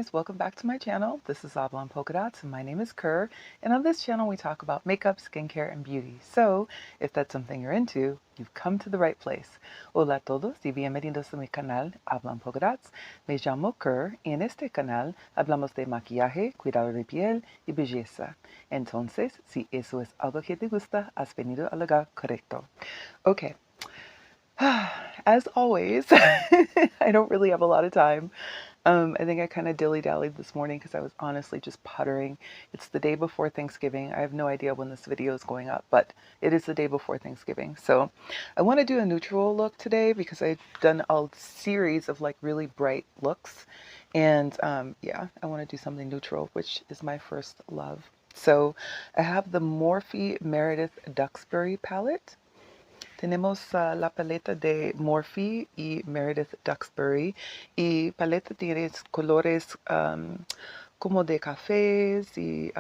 guys, welcome back to my channel. This is Oblong Polka Dots and my name is Kerr, and on this channel we talk about makeup, skincare, and beauty. So if that's something you're into, you've come to the right place. Hola a todos y bienvenidos a mi canal Oblong Polka Dots. Me llamo Kerr y en este canal hablamos de maquillaje, cuidado de piel y belleza. Entonces, si eso es algo que te gusta, has venido al lugar correcto. Okay. As always, I don't really have a lot of time. I think I kind of dilly-dallied this morning because I was honestly just puttering. It's the day before Thanksgiving. I have no idea when this video is going up, but it is the day before Thanksgiving. So I want to do a neutral look today because I've done a series of like really bright looks. And yeah, I want to do something neutral, which is my first love. So I have the Morphe Meredith Duxbury palette. Tenemos la paleta de Morphe y Meredith Duxbury, y paleta tiene colores como de cafés y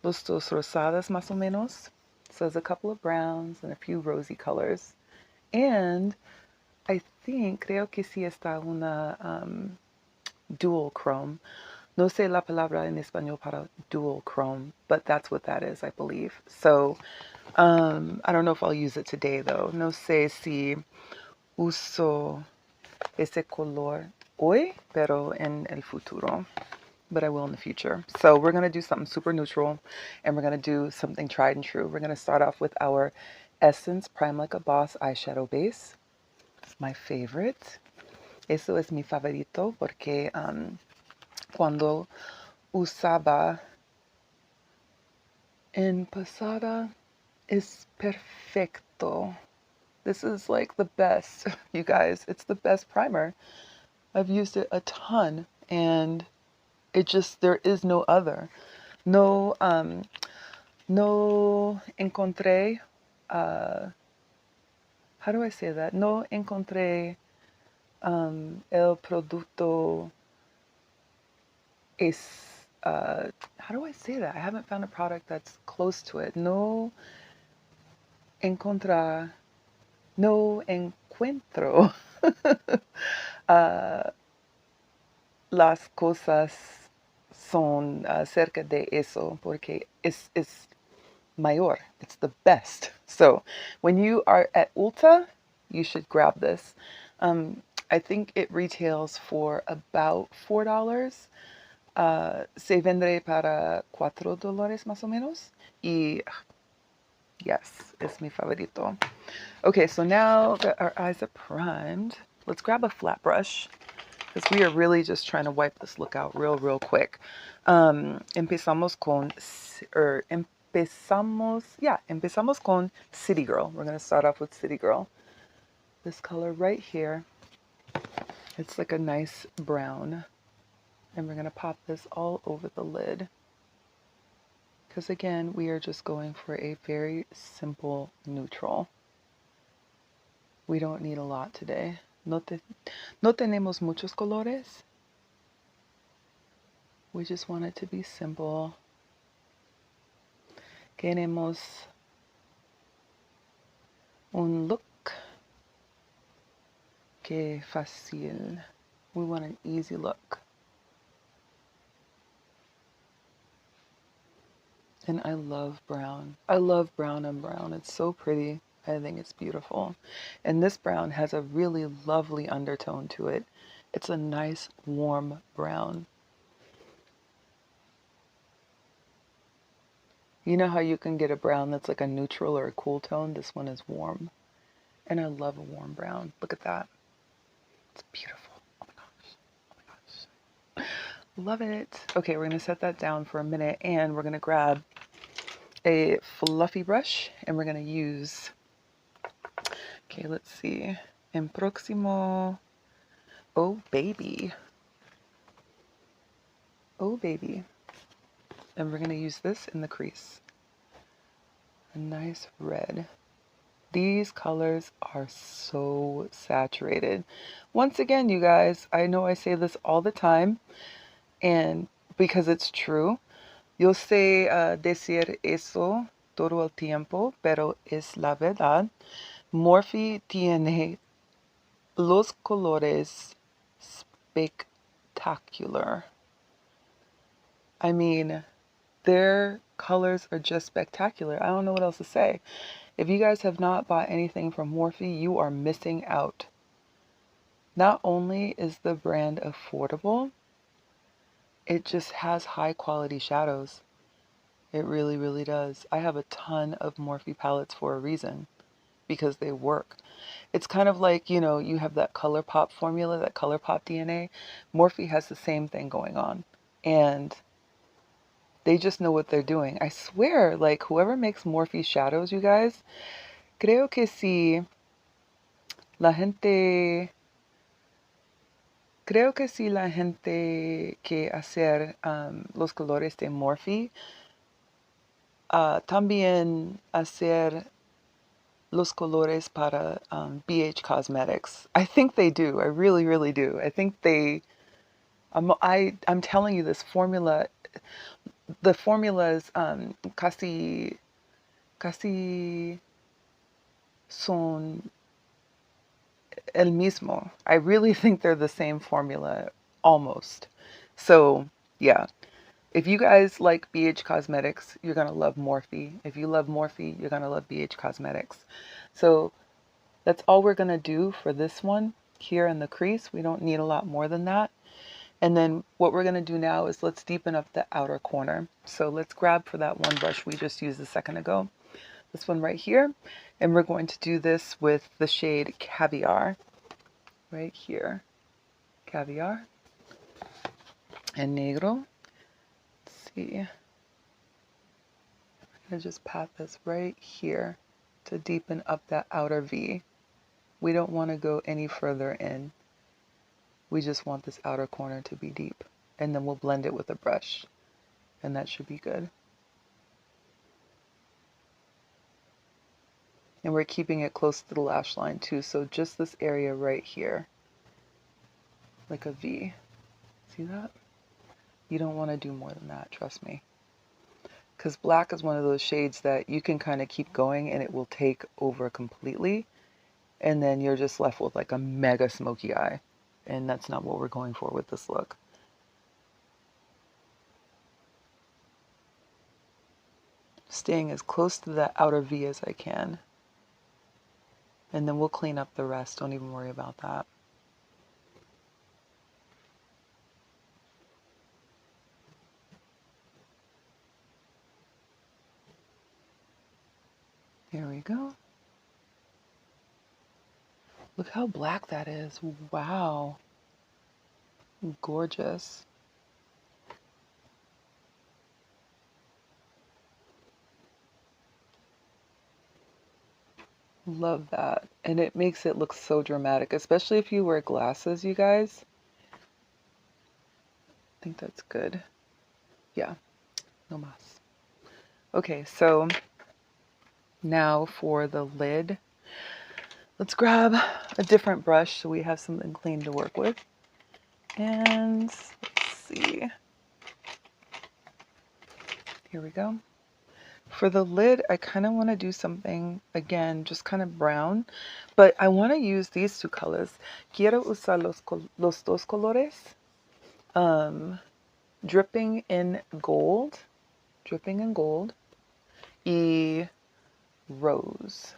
los dos rosadas más o menos. So there's a couple of browns and a few rosy colors. And I think, creo que sí está una dual chrome. No sé la palabra en español para dual chrome, but that's what that is, I believe. So I don't know if I'll use it today though. No sé si uso ese color hoy, pero en el futuro. But I will in the future. So we're going to do something super neutral, and we're going to do something tried and true. We're going to start off with our Essence Prime Like a Boss eyeshadow base. It's my favorite. Eso es mi favorito porque cuando usaba en pasada es perfecto. This is like the best, you guys. It's the best primer. I've used it a ton, and it just, there is no other. No, no encontré, how do I say that? No encontré el producto es, how do I say that? I haven't found a product that's close to it. No encontrar, no encuentro las cosas son cerca de eso porque es mayor. It's the best. So when you are at Ulta, you should grab this. I think it retails for about $4. Se vende para $4 más o menos. Y yes, es mi favorito. Okay, so now that our eyes are primed, let's grab a flat brush because we are really just trying to wipe this look out real quick. Empezamos con City Girl. We're going to start off with City Girl. This color right here. It's like a nice brown. And we're going to pop this all over the lid. Because again, we are just going for a very simple neutral. We don't need a lot today. No tenemos muchos colores. We just want it to be simple. Queremos un look que fácil. We want an easy look. And I love brown. I love brown on brown. It's so pretty. I think it's beautiful. And this brown has a really lovely undertone to it. It's a nice warm brown. You know how you can get a brown that's like a neutral or a cool tone? This one is warm. And I love a warm brown. Look at that. It's beautiful. Oh my gosh. Oh my gosh. Love it. Okay, we're going to set that down for a minute, and we're going to grab a fluffy brush, and we're going to use, okay, let's see, en próximo, oh baby, oh baby, and we're going to use this in the crease, a nice red. These colors are so saturated. Once again, you guys, I know I say this all the time, and because it's true, yo sé decir eso todo el tiempo, pero es la verdad. Morphe tiene los colores spectacular. I mean, their colors are just spectacular. I don't know what else to say. If you guys have not bought anything from Morphe, you are missing out. Not only is the brand affordable, it just has high quality shadows. It really, really does. I have a ton of Morphe palettes for a reason, because they work. It's kind of like, you know, you have that ColourPop formula, that ColourPop DNA. Morphe has the same thing going on. And they just know what they're doing. I swear, like, whoever makes Morphe shadows, you guys, creo que si la gente, creo que si la gente que hacer los colores de Morphe, también hacer los colores para BH Cosmetics. I think they do. I really, really do. I think they, I'm telling you, this formula, the formulas casi son el mismo. I really think they're the same formula, almost. So, yeah. If you guys like BH Cosmetics, you're going to love Morphe. If you love Morphe, you're going to love BH Cosmetics. So, that's all we're going to do for this one here in the crease. We don't need a lot more than that. And then what we're going to do now is let's deepen up the outer corner. So let's grab for that one brush we just used a second ago. This one right here. And we're going to do this with the shade Caviar. Right here. Caviar. And Negro. Let's see. I'm going to just pat this right here to deepen up that outer V. We don't want to go any further in. We just want this outer corner to be deep. And then we'll blend it with a brush. And that should be good. And we're keeping it close to the lash line too. So just this area right here. Like a V. See that? You don't want to do more than that, trust me. Because black is one of those shades that you can kind of keep going and it will take over completely. And then you're just left with like a mega smoky eye. And that's not what we're going for with this look. Staying as close to that outer V as I can. And then we'll clean up the rest. Don't even worry about that. There we go. Look how black that is. Wow. Gorgeous. Love that. And it makes it look so dramatic, especially if you wear glasses, you guys. I think that's good. Yeah, no mas. Okay, so now for the lid. Let's grab a different brush so we have something clean to work with. And let's see. Here we go. For the lid, I kind of want to do something, again, just kind of brown. But I want to use these two colors. Quiero usar los dos colores. Dripping in gold. Dripping in gold. Y rose.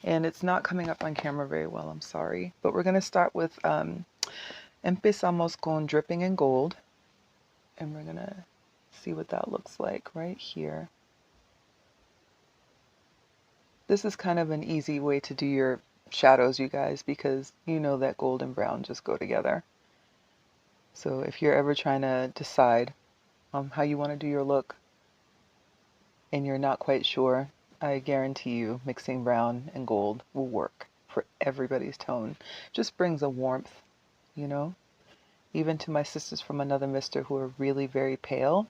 And it's not coming up on camera very well, I'm sorry. But we're going to start with empezamos con dripping in gold. And we're going to see what that looks like right here. This is kind of an easy way to do your shadows, you guys, because you know that gold and brown just go together. So if you're ever trying to decide how you want to do your look and you're not quite sure, I guarantee you mixing brown and gold will work for everybody's tone. Just brings a warmth, you know. Even to my sisters from another mister who are really very pale,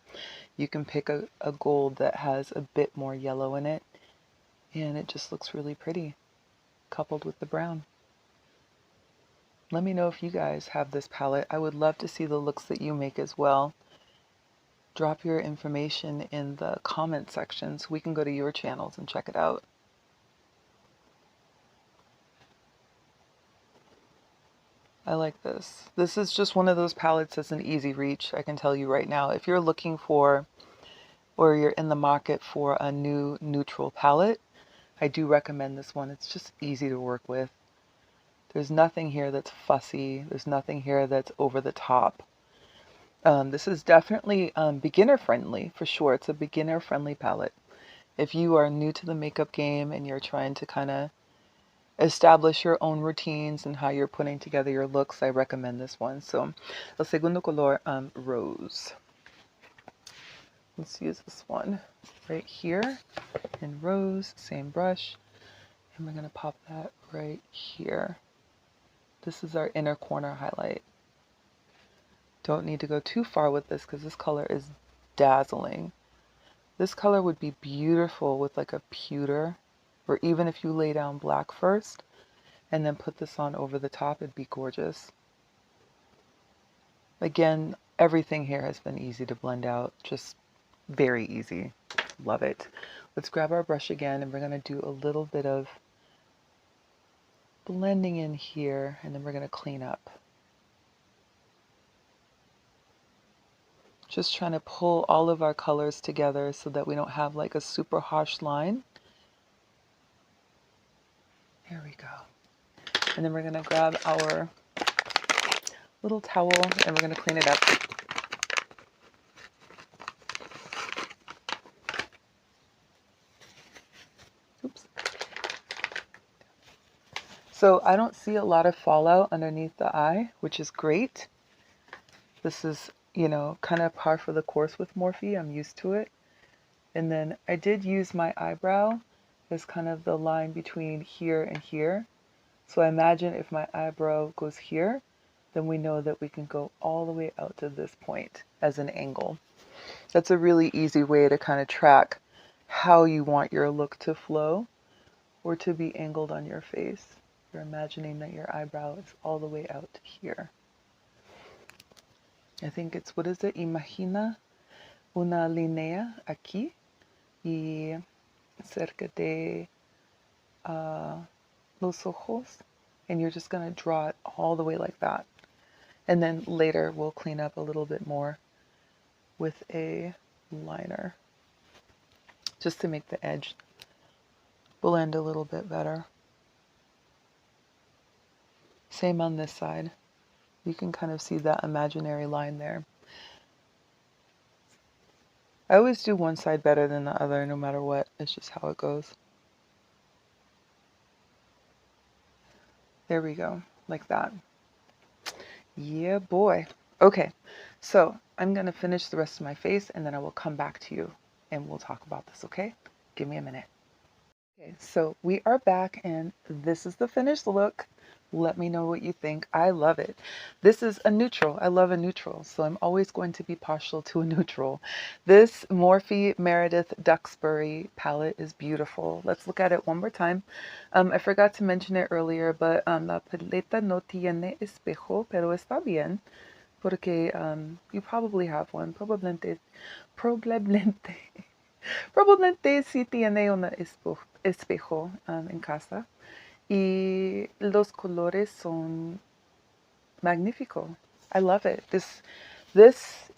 you can pick a gold that has a bit more yellow in it, and it just looks really pretty, coupled with the brown. Let me know if you guys have this palette. I would love to see the looks that you make as well. Drop your information in the comment section so we can go to your channels and check it out. I like this. This is just one of those palettes that's an easy reach, I can tell you right now. If you're looking for, or you're in the market for a new neutral palette, I do recommend this one. It's just easy to work with. There's nothing here that's fussy. There's nothing here that's over the top. This is definitely beginner friendly for sure. It's a beginner friendly palette. If you are new to the makeup game and you're trying to kind of establish your own routines and how you're putting together your looks, I recommend this one. So, el segundo color, Rose. Let's use this one right here in Rose, same brush, and we're going to pop that right here. This is our inner corner highlight. Don't need to go too far with this because this color is dazzling. This color would be beautiful with like a pewter, or even if you lay down black first and then put this on over the top, it'd be gorgeous. Again, everything here has been easy to blend out, just very easy. Love it. Let's grab our brush again and we're going to do a little bit of blending in here, and then we're going to clean up. Just trying to pull all of our colors together so that we don't have like a super harsh line. There we go. And then we're going to grab our little towel and we're going to clean it up. Oops. So I don't see a lot of fallout underneath the eye, which is great. This is, you know, kind of par for the course with Morphe. I'm used to it. And then I did use my eyebrow as kind of the line between here and here. So I imagine if my eyebrow goes here, then we know that we can go all the way out to this point as an angle. That's a really easy way to kind of track how you want your look to flow or to be angled on your face. You're imagining that your eyebrow is all the way out to here. I think it's, what is it? Imagina una línea aquí y cerca de los ojos. And you're just going to draw it all the way like that. And then later we'll clean up a little bit more with a liner, just to make the edge blend a little bit better. Same on this side. You can kind of see that imaginary line there. I always do one side better than the other, no matter what. It's just how it goes. There we go, like that. Yeah, boy. Okay, so I'm going to finish the rest of my face and then I will come back to you and we'll talk about this, okay? Give me a minute. Okay, so we are back and this is the finished look. Let me know what you think. I love it. This is a neutral. I love a neutral, so I'm always going to be partial to a neutral. This Morphe Meredith Duxbury palette is beautiful. Let's look at it one more time. I forgot to mention it earlier, but la paleta no tiene espejo, pero está bien, porque you probably have one. Probablemente sí tiene un espejo en casa. Y los colores son magnífico. I love it. This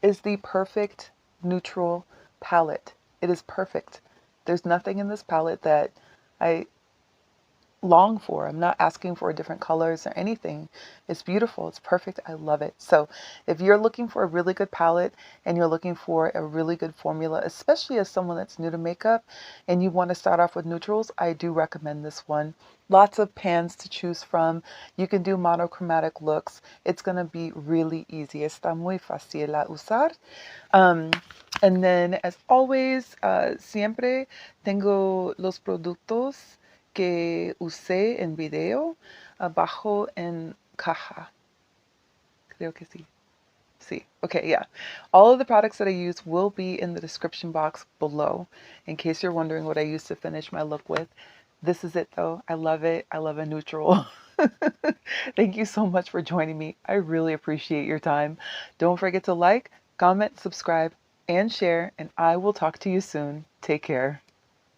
is the perfect neutral palette. It is perfect. There's nothing in this palette that I long for. I'm not asking for different colors or anything. It's beautiful. It's perfect. I love it. So if you're looking for a really good palette and you're looking for a really good formula, especially as someone that's new to makeup and you want to start off with neutrals, I do recommend this one. Lots of pans to choose from. You can do monochromatic looks. It's going to be really easy. Está muy fácil a usar. And then, as always, siempre tengo los productos que usé en video abajo en caja. Creo que sí. Sí. Okay, yeah. All of the products that I use will be in the description box below in case you're wondering what I used to finish my look with. This is it though. I love it. I love a neutral. Thank you so much for joining me. I really appreciate your time. Don't forget to like, comment, subscribe, and share, and I will talk to you soon. Take care.